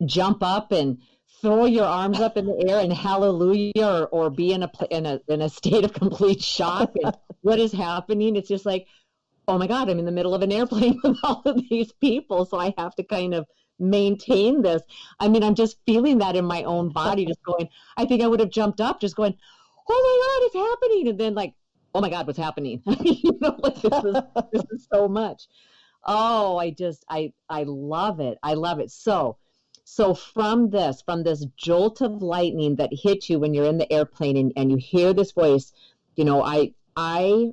jump up and throw your arms up in the air and hallelujah, or be in a state of complete shock and what is happening? It's just like, oh my God, I'm in the middle of an airplane with all of these people, so I have to kind of maintain this. I mean, I'm just feeling that in my own body, just going, I think I would have jumped up, just going, oh my God, it's happening. And then like, oh my God, what's happening? Like this is so much. Oh, I love it. I love it. So from this jolt of lightning that hit you when you're in the airplane and you hear this voice, I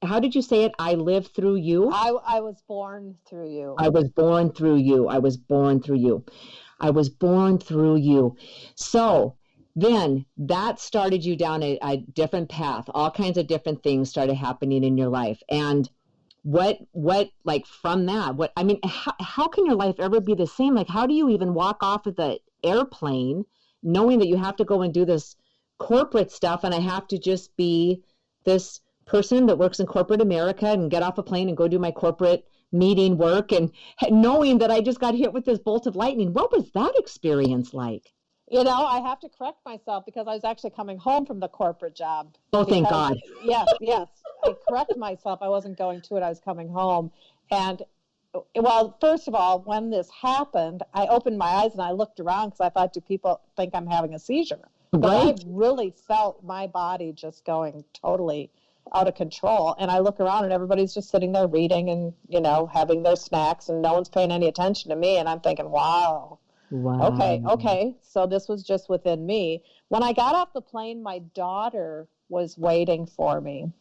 how did you say it? I lived through you. I was born through you. I was born through you. I was born through you. I was born through you. So then that started you down a different path. All kinds of different things started happening in your life. And what like from that, how can your life ever be the same? Like, how do you even walk off of the airplane knowing that you have to go and do this corporate stuff, and I have to just be this person that works in corporate America and get off a plane and go do my corporate meeting work, and knowing that I just got hit with this bolt of lightning? What was that experience like? I have to correct myself because I was actually coming home from the corporate job. Oh, thank God. Yes. I correct myself. I wasn't going to it. I was coming home. And, well, first of all, when this happened, I opened my eyes and I looked around because I thought, do people think I'm having a seizure? But right. I really felt my body just going totally out of control. And I look around and everybody's just sitting there reading and, having their snacks, and no one's paying any attention to me. And I'm thinking, wow. Okay. So this was just within me. When I got off the plane, my daughter was waiting for me.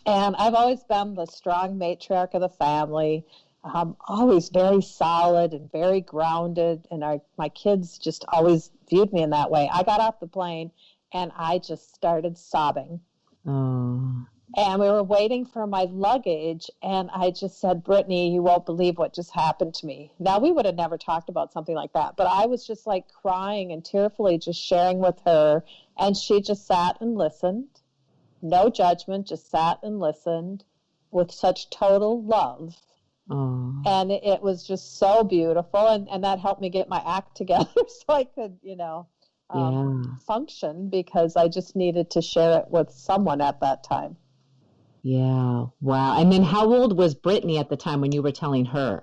And I've always been the strong matriarch of the family, always very solid and very grounded. And my kids just always viewed me in that way. I got off the plane and I just started sobbing. Oh. And we were waiting for my luggage, and I just said, Brittany, you won't believe what just happened to me. Now, we would have never talked about something like that, but I was just like crying and tearfully just sharing with her, and she just sat and listened. No judgment, just sat and listened with such total love. Oh. And it was just so beautiful, and that helped me get my act together so I could, function, because I just needed to share it with someone at that time. Yeah. Wow. And then how old was Brittany at the time when you were telling her?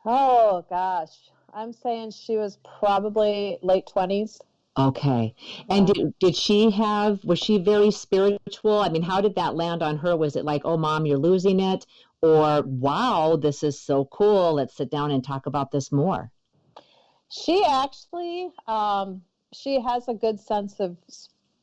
Oh, gosh. I'm saying she was probably late 20s. Okay. And was she very spiritual? I mean, how did that land on her? Was it like, oh, Mom, you're losing it? Or, wow, this is so cool. Let's sit down and talk about this more. She actually, she has a good sense of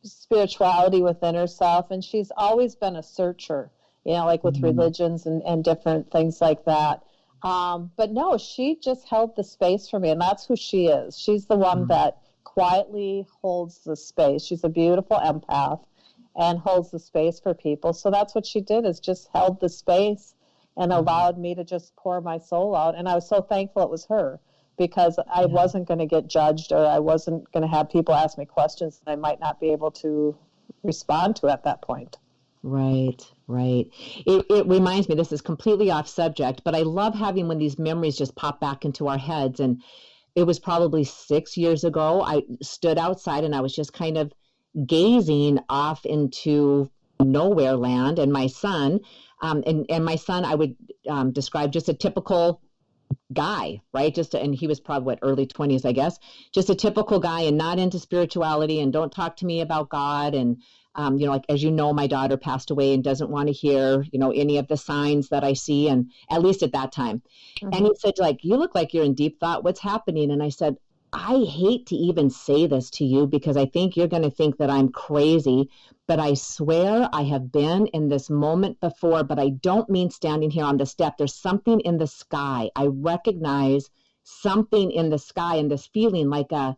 spirituality within herself, and she's always been a searcher, like with religions and different things like that. But no, she just held the space for me, and that's who she is. She's the one that quietly holds the space. She's a beautiful empath and holds the space for people. So that's what she did, is just held the space and allowed me to just pour my soul out. And I was so thankful it was her, because I wasn't going to get judged, or I wasn't going to have people ask me questions that I might not be able to respond to at that point. Right. It reminds me, this is completely off subject, but I love having when these memories just pop back into our heads. And it was probably 6 years ago. I stood outside and I was just kind of gazing off into nowhere land. And my son, and my son, I would describe just a typical guy, right? And he was probably early 20s, I guess, just a typical guy and not into spirituality, and don't talk to me about God. And, like, as you know, my daughter passed away and doesn't want to hear, any of the signs that I see. And at least at that time. Mm-hmm. And he said, like, you look like you're in deep thought. What's happening? And I said, I hate to even say this to you because I think you're going to think that I'm crazy, but I swear I have been in this moment before, but I don't mean standing here on the step. There's something in the sky. I recognize something in the sky, and this feeling like a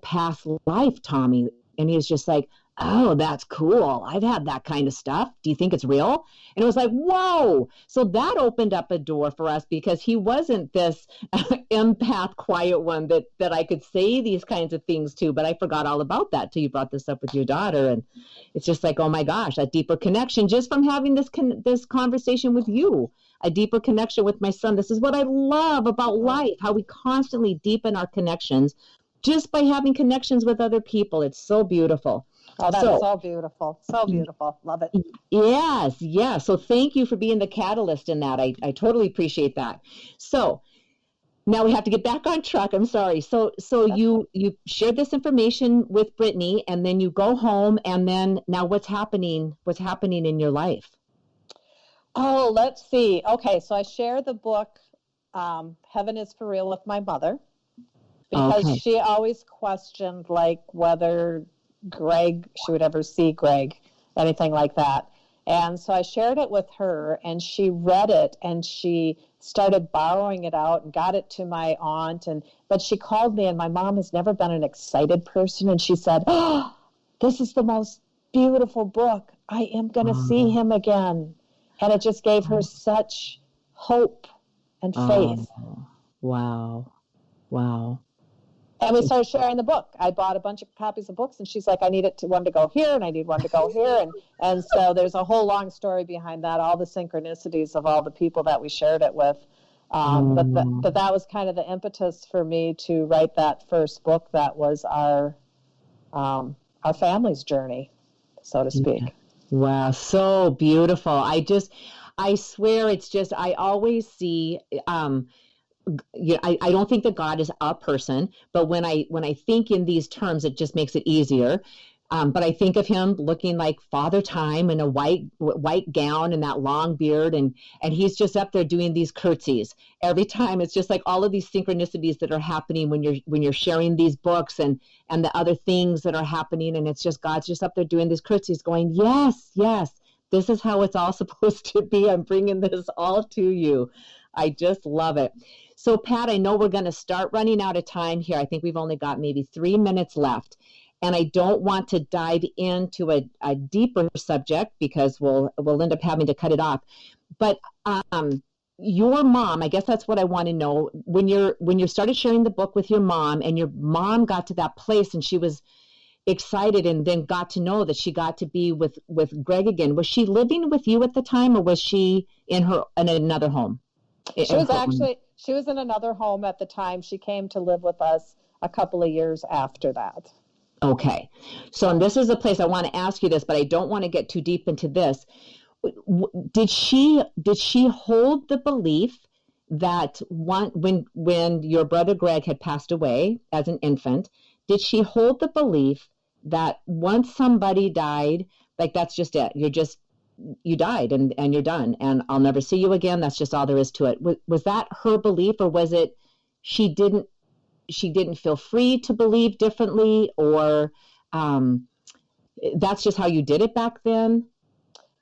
past life, Tommy. And he was just like, oh, that's cool. I've had that kind of stuff. Do you think it's real? And it was like, whoa. So that opened up a door for us, because he wasn't this empath, quiet one that I could say these kinds of things to, but I forgot all about that till you brought this up with your daughter. And it's just like, oh my gosh, that deeper connection just from having this conversation with you. a deeper connection with my son. This is what I love about life, how we constantly deepen our connections just by having connections with other people. It's so beautiful. Oh, that's so beautiful. So beautiful. Love it. Yes, yes. So thank you for being the catalyst in that. I totally appreciate that. So now we have to get back on track. I'm sorry. So you shared this information with Brittany, and then you go home, and then now what's happening? What's happening in your life? Oh, let's see. Okay, so I share the book, Heaven is for Real, with my mother, because she always questioned like whether she would ever see Greg, anything like that. And so I shared it with her, and she read it, and she started borrowing it out and got it to my aunt. But she called me, and my mom has never been an excited person. And she said, "Oh, this is the most beautiful book. I am going to see him again." And it just gave her such hope and faith. Wow. Wow. And we started sharing the book. I bought a bunch of copies of books, and she's like, I need one to go here, and I need one to go here. And so there's a whole long story behind that, all the synchronicities of all the people that we shared it with. But that was kind of the impetus for me to write that first book that was our family's journey, so to speak. Wow, so beautiful. I swear it's just, I always see, I don't think that God is a person, but when I think in these terms, it just makes it easier. But I think of him looking like Father Time in a white gown and that long beard, and he's just up there doing these curtsies every time. It's just like all of these synchronicities that are happening when you're sharing these books and the other things that are happening, and it's just God's just up there doing these curtsies, going, yes, this is how it's all supposed to be. I'm bringing this all to you. I just love it. So, Pat, I know we're going to start running out of time here. I think we've only got maybe 3 minutes left. And I don't want to dive into a deeper subject because we'll end up having to cut it off. But your mom, I guess that's what I want to know. When you started sharing the book with your mom, and your mom got to that place and she was excited and then got to know that she got to be with Greg again. Was she living with you at the time, or was she in another home? She was in another home at the time. She came to live with us a couple of years after that. Okay. So, and this is a place I want to ask you this, but I don't want to get too deep into this. Did she hold the belief that when your brother Greg had passed away as an infant, did she hold the belief that once somebody died, like that's just it, you died and you're done and I'll never see you again, that's just all there is to it? Was that her belief, or was it she didn't feel free to believe differently, or that's just how you did it back then?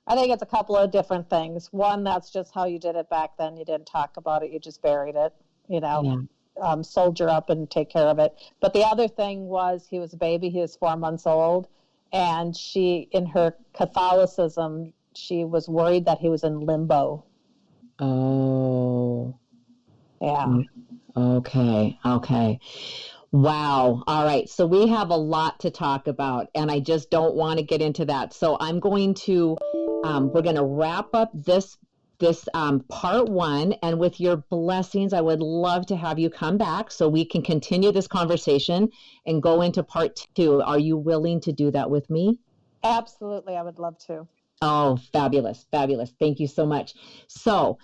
I think it's a couple of different things. One, that's just how you did it back then. You didn't talk about it. You just buried it, soldier up and take care of it. But the other thing was, he was a baby. He was 4 months old. And she, in her Catholicism, she was worried that he was in limbo. Oh. Yeah. Okay. Wow. All right. So we have a lot to talk about, and I just don't want to get into that. So I'm going to, we're going to wrap up this part one, and with your blessings, I would love to have you come back so we can continue this conversation and go into part two. Are you willing to do that with me? Absolutely. I would love to. Oh, fabulous. Thank you so much. So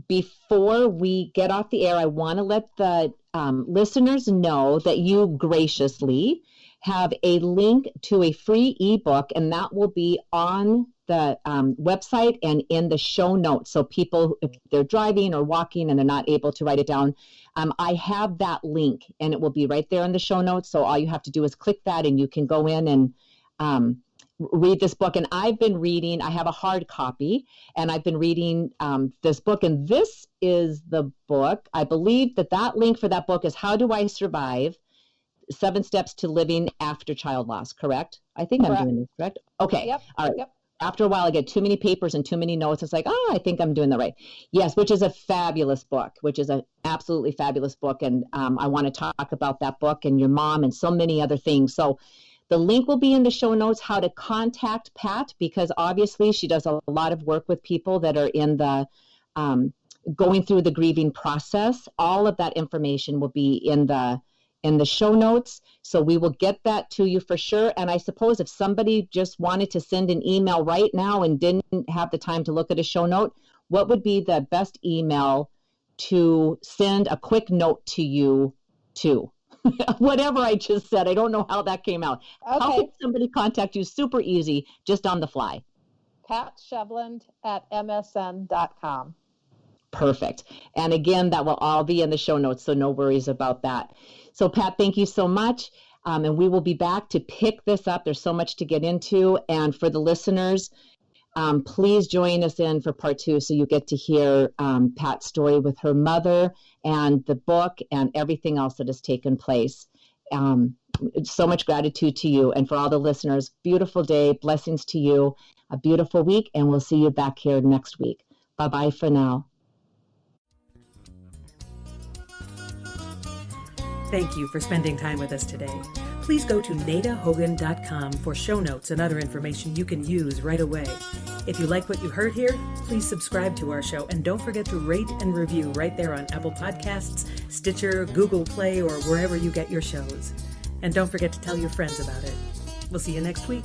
before we get off the air, I want to let the listeners know that you graciously have a link to a free ebook, and that will be on the website and in the show notes. So people, if they're driving or walking and they're not able to write it down, I have that link, and it will be right there in the show notes. So all you have to do is click that, and you can go in and read this book. And I've been reading, I have a hard copy, and I've been reading this book, and this is the book. I believe that link for that book is How Do I Survive? 7 Steps to Living After Child Loss, correct? I think correct. I'm doing this correct. Okay. Yep. All right. Yep. After a while, I get too many papers and too many notes. It's like, I think I'm doing that right. Yes, which is a fabulous book, which is an absolutely fabulous book. And I want to talk about that book and your mom and so many other things. So the link will be in the show notes, how to contact Pat, because obviously she does a lot of work with people that are in the going through the grieving process. All of that information will be in the show notes. So we will get that to you for sure. And I suppose if somebody just wanted to send an email right now and didn't have the time to look at a show note, what would be the best email to send a quick note to you to? Whatever I just said, I don't know how that came out. Okay. How could somebody contact you super easy, just on the fly? Pat Sheveland at msn.com. Perfect. And again, that will all be in the show notes, so no worries about that. So Pat, thank you so much. And we will be back to pick this up. There's so much to get into. And for the listeners, please join us in for part 2 so you get to hear Pat's story with her mother and the book and everything else that has taken place. So much gratitude to you. And for all the listeners, beautiful day, blessings to you, a beautiful week, and we'll see you back here next week. Bye-bye for now. Thank you for spending time with us today. Please go to nadahogan.com for show notes and other information you can use right away. If you like what you heard here, please subscribe to our show and don't forget to rate and review right there on Apple Podcasts, Stitcher, Google Play, or wherever you get your shows. And don't forget to tell your friends about it. We'll see you next week.